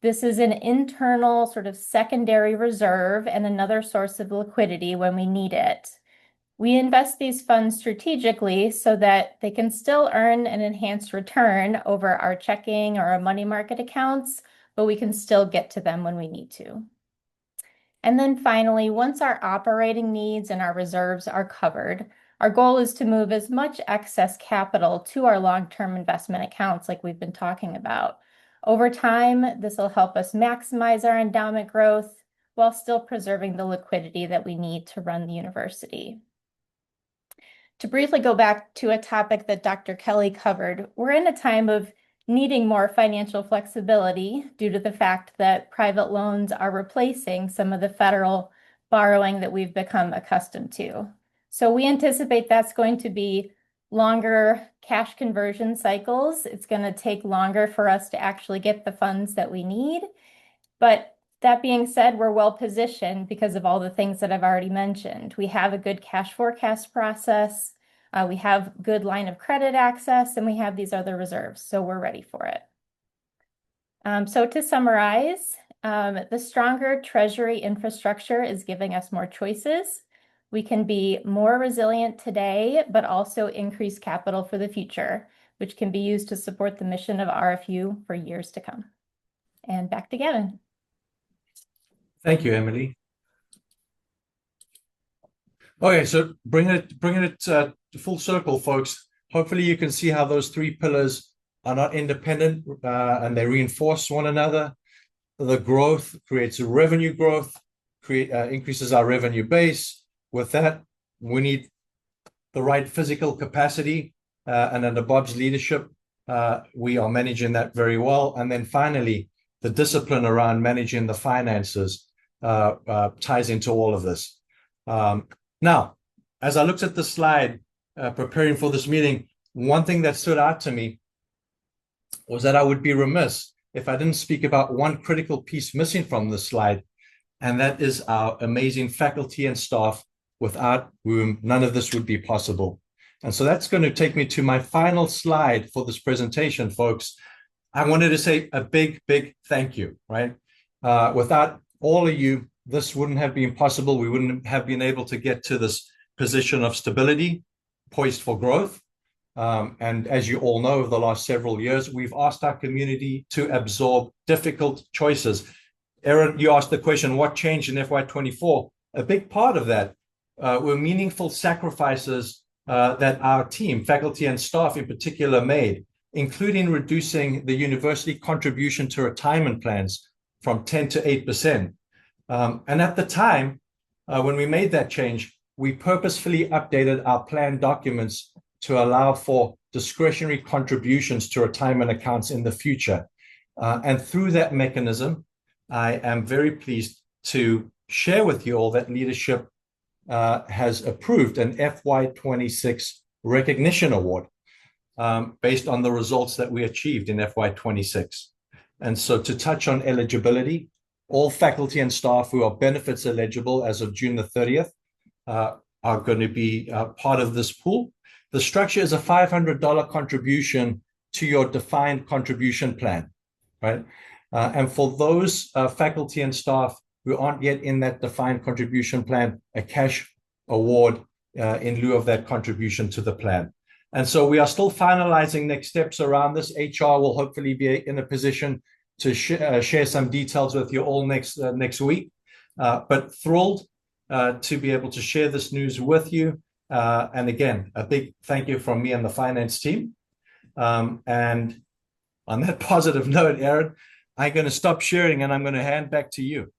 This is an internal sort of secondary reserve and another source of liquidity when we need it. We invest these funds strategically so that they can still earn an enhanced return over our checking or our money market accounts, but we can still get to them when we need to. And then finally, once our operating needs and our reserves are covered, our goal is to move as much excess capital to our long-term investment accounts like we've been talking about. Over time, this will help us maximize our endowment growth while still preserving the liquidity that we need to run the university. To briefly go back to a topic that Dr. Kelly covered, we're in a time of needing more financial flexibility due to the fact that private loans are replacing some of the federal borrowing that we've become accustomed to. So we anticipate that's going to be longer cash conversion cycles. It's going to take longer for us to actually get the funds that we need. But that being said, we're well positioned because of all the things that I've already mentioned. We have a good cash forecast process. We have good line of credit access, and we have these other reserves, so we're ready for it. So to summarize, the stronger treasury infrastructure is giving us more choices. We can be more resilient today, but also increase capital for the future which can be used to support the mission of RFU for years to come. And back to Gavin. Thank you, Emily. Okay, so bringing it full circle, folks. Hopefully you can see how those three pillars are not independent and they reinforce one another. The growth creates revenue growth, increases our revenue base. With that, we need the right physical capacity, and under Bob's leadership, we are managing that very well. And then finally, the discipline around managing the finances ties into all of this. Now, as I looked at the slide preparing for this meeting, one thing that stood out to me was that I would be remiss if I didn't speak about one critical piece missing from this slide, and that is our amazing faculty and staff, without whom none of this would be possible. And so that's going to take me to my final slide for this presentation, folks. I wanted to say a big, big thank you, right? Without all of you, this wouldn't have been possible. We wouldn't have been able to get to this position of stability, poised for growth. And as you all know, over the last several years, we've asked our community to absorb difficult choices. Aaron, you asked the question, what changed in FY24? A big part of that were meaningful sacrifices that our team, faculty and staff in particular, made, including reducing the university contribution to retirement plans from 10 to 8%. And at the time, when we made that change, we purposefully updated our plan documents to allow for discretionary contributions to retirement accounts in the future. And through that mechanism, I am very pleased to share with you all that leadership has approved an FY26 recognition award based on the results that we achieved in FY26. And so to touch on eligibility, all faculty and staff who are benefits eligible as of June the 30th are going to be part of this pool. The structure is a $500 contribution to your defined contribution plan, right? And for those faculty and staff who aren't yet in that defined contribution plan, a cash award in lieu of that contribution to the plan. And so we are still finalizing next steps around this. HR will hopefully be in a position to share some details with you all next week. But thrilled to be able to share this news with you. And again, a big thank you from me and the finance team. And on that positive note, Aaron, I'm going to stop sharing and I'm going to hand back to you.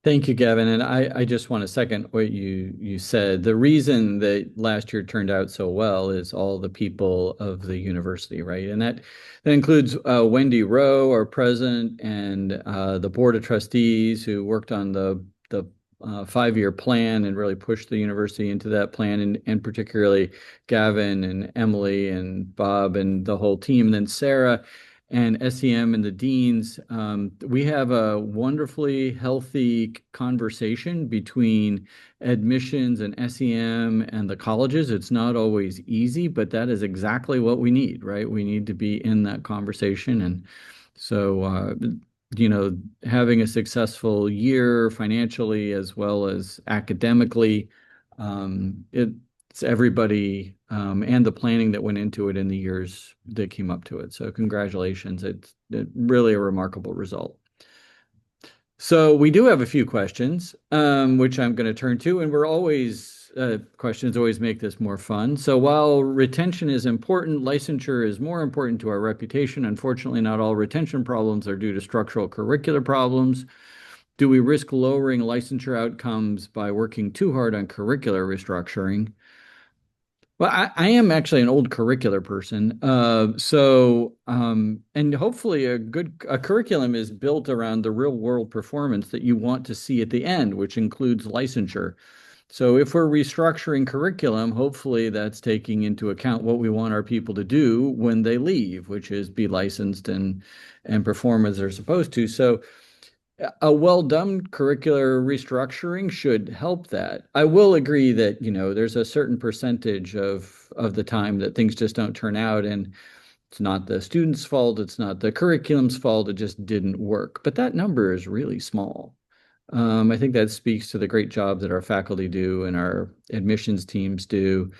Thank you, Gavin. And I just want to second what you said. The reason that last year turned out so well is all the people of the university, right? And that includes Wendy Rowe, our president, and the board of trustees who worked on the 5-year plan and really pushed the university into that plan, and particularly Gavin and Emily and Bob and the whole team, and then Sarah and SEM and the deans. We have a wonderfully healthy conversation between admissions and SEM and the colleges. It's not always easy, but that is exactly what we need, right? We need to be in that conversation. And so, having a successful year financially as well as academically, it's everybody and the planning that went into it in the years that came up to it. So congratulations. It's really a remarkable result. So we do have a few questions, which I'm going to turn to, and we're always, questions always make this more fun. So while retention is important, licensure is more important to our reputation. Unfortunately, not all retention problems are due to structural curricular problems. Do we risk lowering licensure outcomes by working too hard on curricular restructuring? Well, I am actually an old curricular person. And hopefully a curriculum is built around the real world performance that you want to see at the end, which includes licensure. So if we're restructuring curriculum, hopefully that's taking into account what we want our people to do when they leave, which is be licensed and perform as they're supposed to. So a well-done curricular restructuring should help that. I will agree that, there's a certain percentage of the time that things just don't turn out, and it's not the student's fault, it's not the curriculum's fault, it just didn't work. But that number is really small. I think that speaks to the great job that our faculty do and our admissions teams do.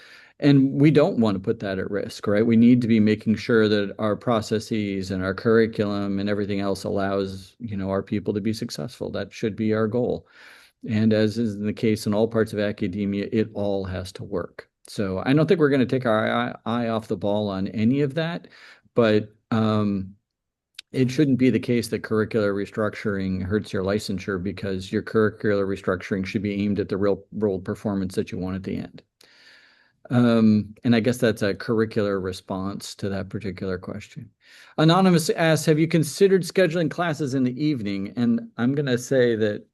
And we don't want to put that at risk, right? We need to be making sure that our processes and our curriculum and everything else allows, our people to be successful. That should be our goal. And as is the case in all parts of academia, it all has to work. So I don't think we're going to take our eye off the ball on any of that, but it shouldn't be the case that curricular restructuring hurts your licensure, because your curricular restructuring should be aimed at the real world performance that you want at the end. And I guess that's a curricular response to that particular question. Anonymous asks, have you considered scheduling classes in the evening? And I'm going to say that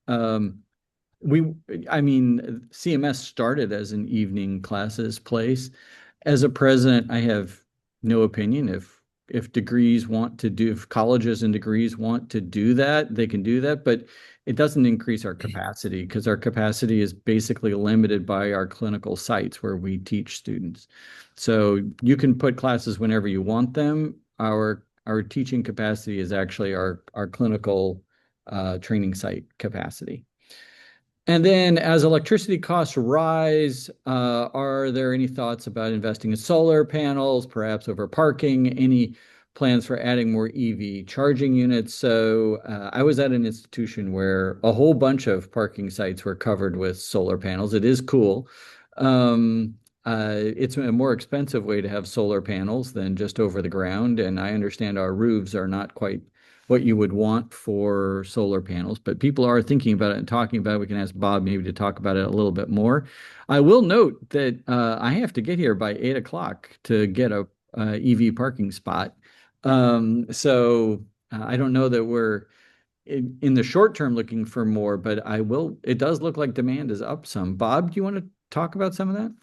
CMS started as an evening classes place. As a president, I have no opinion. If colleges and degrees want to do that, they can do that, but it doesn't increase our capacity, because our capacity is basically limited by our clinical sites where we teach students. So you can put classes whenever you want them. Our teaching capacity is actually our clinical training site capacity. And then as electricity costs rise, are there any thoughts about investing in solar panels, perhaps over parking? Any plans for adding more EV charging units? So I was at an institution where a whole bunch of parking sites were covered with solar panels. It is cool. It's a more expensive way to have solar panels than just over the ground. And I understand our roofs are not quite what you would want for solar panels, but people are thinking about it and talking about it. We can ask Bob maybe to talk about it a little bit more. I will note that I have to get here by 8 o'clock to get a EV parking spot. So I don't know that we're in the short term looking for more, but it does look like demand is up some. Bob, do you want to talk about some of that?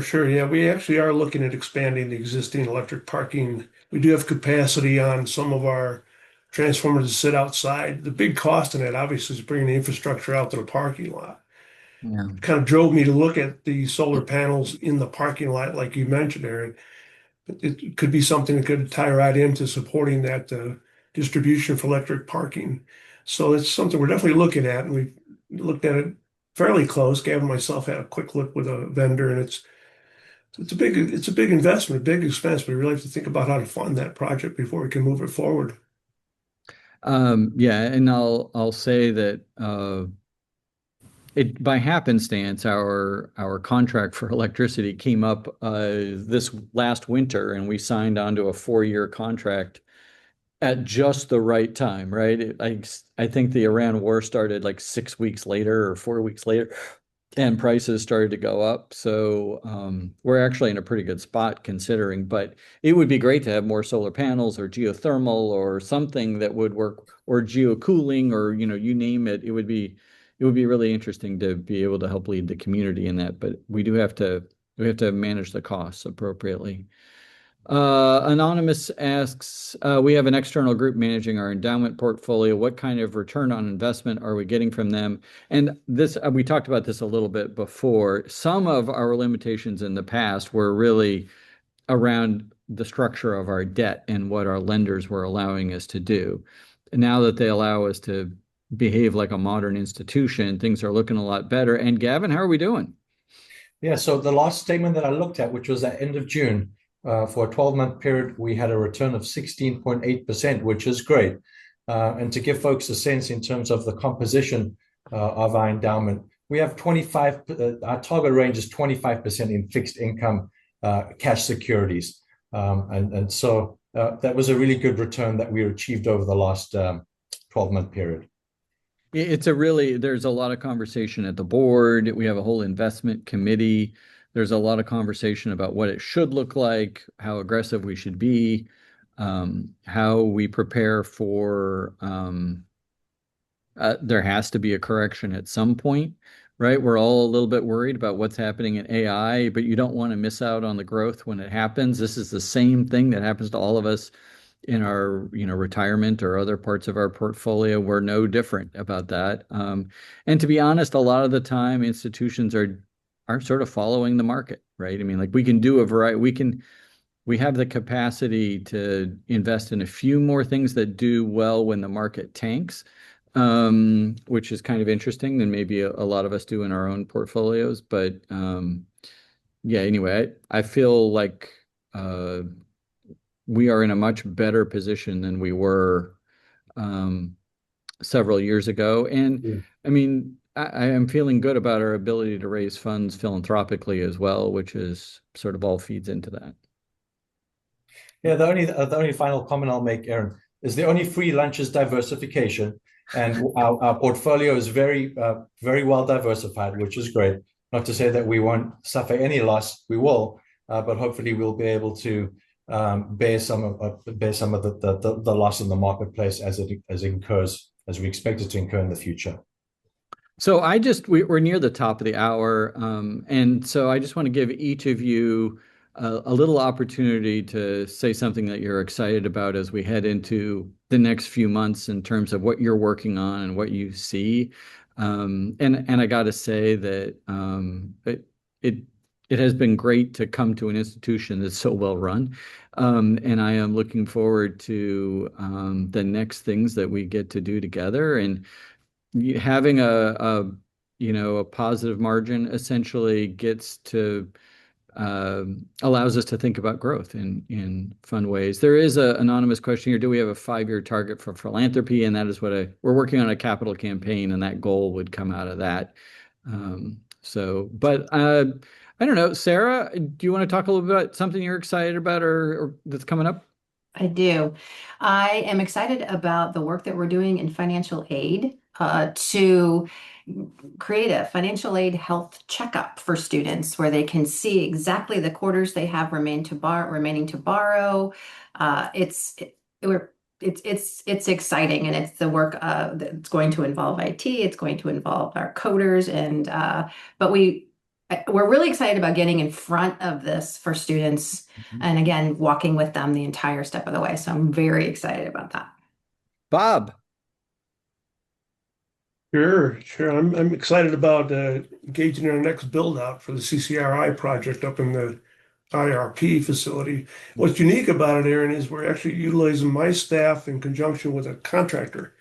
Sure. Yeah, we actually are looking at expanding the existing electric parking. We do have capacity on some of our transformers to sit outside. The big cost in it, obviously, is bringing the infrastructure out to the parking lot. Yeah. It kind of drove me to look at the solar panels in the parking lot, like you mentioned, Aaron. It could be something that could tie right into supporting that distribution for electric parking. So it's something we're definitely looking at, and we've looked at it fairly close. Gavin and myself had a quick look with a vendor, and it's a big investment, a big expense. We really have to think about how to fund that project before we can move it forward. Yeah, and I'll say that it by happenstance, our contract for electricity came up this last winter, and we signed onto a 4-year contract at just the right time, right? I think the Iran war started like 6 weeks later or 4 weeks later, and prices started to go up. So we're actually in a pretty good spot considering, but it would be great to have more solar panels or geothermal or something that would work, or geocooling, or you name it. It would be really interesting to be able to help lead the community in that, but we have to manage the costs appropriately. Anonymous asks, we have an external group managing our endowment portfolio. What kind of return on investment are we getting from them? And this, we talked about this a little bit before. Some of our limitations in the past were really around the structure of our debt and what our lenders were allowing us to do. And now that they allow us to behave like a modern institution, things are looking a lot better. And Gavin, how are we doing? Yeah, so the last statement that I looked at, which was at end of June, for a 12-month period, we had a return of 16.8%, which is great. And to give folks a sense in terms of the composition of our endowment, we have 25, our target range is 25% in fixed income cash securities. So that was a really good return that we achieved over the last 12-month period. There's a lot of conversation at the board. We have a whole investment committee. There's a lot of conversation about what it should look like, how aggressive we should be, how we prepare for, there has to be a correction at some point, right? We're all a little bit worried about what's happening in AI, but you don't want to miss out on the growth when it happens. This is the same thing that happens to all of us in our retirement or other parts of our portfolio. We're no different about that. And to be honest, a lot of the time institutions are sort of following the market, right? I mean, like we can do a variety, we have the capacity to invest in a few more things that do well when the market tanks, which is kind of interesting than maybe a lot of us do in our own portfolios. But yeah, anyway, I feel like uh, we are in a much better position than we were um, several years ago. And Yeah. I mean, I am feeling good about our ability to raise funds philanthropically as well, which is sort of all feeds into that. Yeah, the only final comment I'll make, Aaron, is the only free lunch is diversification, and our portfolio is very well diversified, which is great. Not to say that we won't suffer any loss, we will, but hopefully we'll be able to bear some of the loss in the marketplace as it incurs, as we expect it to incur in the future. So we're near the top of the hour, and so I just want to give each of you a little opportunity to say something that you're excited about as we head into the next few months in terms of what you're working on and what you see. And I got to say that it it has been great to come to an institution that's so well run, and I am looking forward to the next things that we get to do together and having a positive margin essentially gets to allows us to think about growth in fun ways. There is an anonymous question here. Do we have a 5-year target for philanthropy? And that is we're working on a capital campaign, and that goal would come out of that. But I don't know, Sarah, do you want to talk a little bit about something you're excited about or that's coming up? I do. I am excited about the work that we're doing in financial aid to create a financial aid health checkup for students where they can see exactly the quarters they have remaining to borrow. We're it's exciting, and it's the work that's going to involve IT. It's going to involve our coders, and but we're really excited about getting in front of this for students and again, walking with them the entire step of the way. So I'm very excited about that. Bob. Sure. I'm excited about engaging in our next build out for the CCRI project up in the IRP facility. What's unique about it, Aaron, is we're actually utilizing my staff in conjunction with a contractor.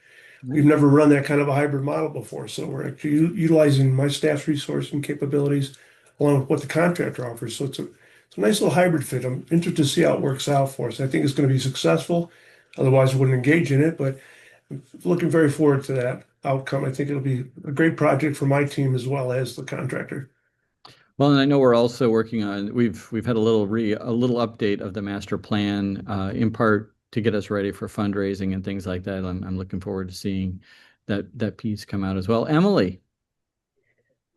We've never run that kind of a hybrid model before, so we're actually utilizing my staff's resource and capabilities along with what the contractor offers. So it's a nice little hybrid fit. I'm interested to see how it works out for us. I think it's going to be successful. Otherwise, I wouldn't engage in it, but looking very forward to that outcome. I think it'll be a great project for my team as well as the contractor. Well, and I know we're also working on we've had a little update of the master plan in part to get us ready for fundraising and things like that. I'm looking forward to seeing that piece come out as well. Emily.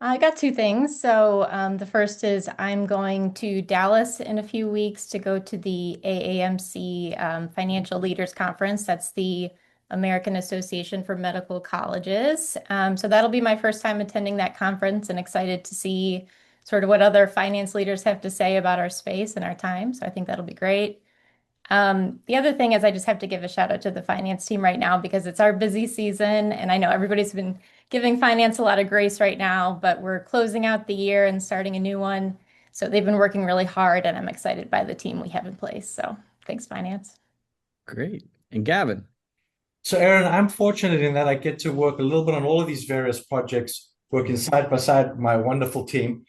I got two things. So the first is I'm going to Dallas in a few weeks to go to the AAMC Financial Leaders Conference. That's the American Association for Medical Colleges. So that'll be my first time attending that conference and excited to see sort of what other finance leaders have to say about our space and our time. So I think that'll be great. The other thing is I just have to give a shout out to the finance team right now because it's our busy season, and I know everybody's been giving finance a lot of grace right now, but we're closing out the year and starting a new one. So they've been working really hard, and I'm excited by the team we have in place. So thanks, finance. Great. And Gavin. So, Aaron, I'm fortunate in that I get to work a little bit on all of these various projects, working side by side with my wonderful team.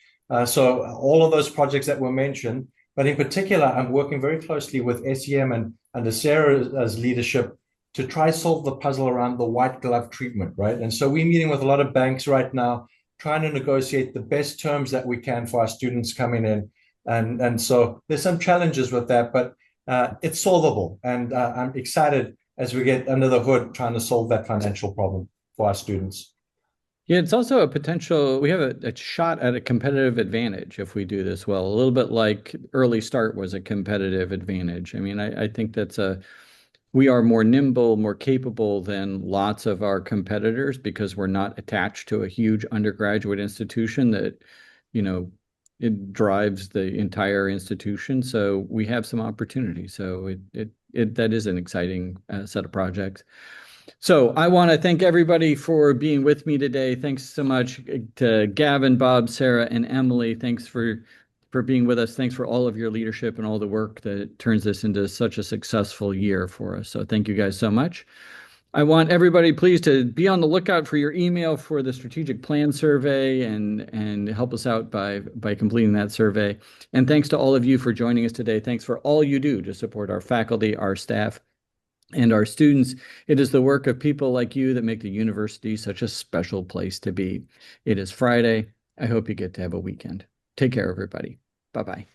So, all of those projects that were mentioned, but in particular, I'm working very closely with SEM and under Sarah's leadership to try solve the puzzle around the white glove treatment, right? And so, we're meeting with a lot of banks right now, trying to negotiate the best terms that we can for our students coming in. And so, there's some challenges with that, but it's solvable. And I'm excited as we get under the hood trying to solve that financial problem for our students. Yeah, it's also a potential, we have a shot at a competitive advantage if we do this well, a little bit like early start was a competitive advantage. I mean, I think we are more nimble, more capable than lots of our competitors because we're not attached to a huge undergraduate institution that, you know, it drives the entire institution. So we have some opportunity. So that is an exciting set of projects. So I want to thank everybody for being with me today. Thanks so much to Gavin, Bob, Sarah, and Emily. Thanks for being with us. Thanks for all of your leadership and all the work that turns this into such a successful year for us. So thank you guys so much. I want everybody please to be on the lookout for your email for the strategic plan survey and help us out by completing that survey. And thanks to all of you for joining us today. Thanks for all you do to support our faculty, our staff, and our students. It is the work of people like you that make the university such a special place to be. It is Friday. I hope you get to have a weekend. Take care, everybody. Bye-bye.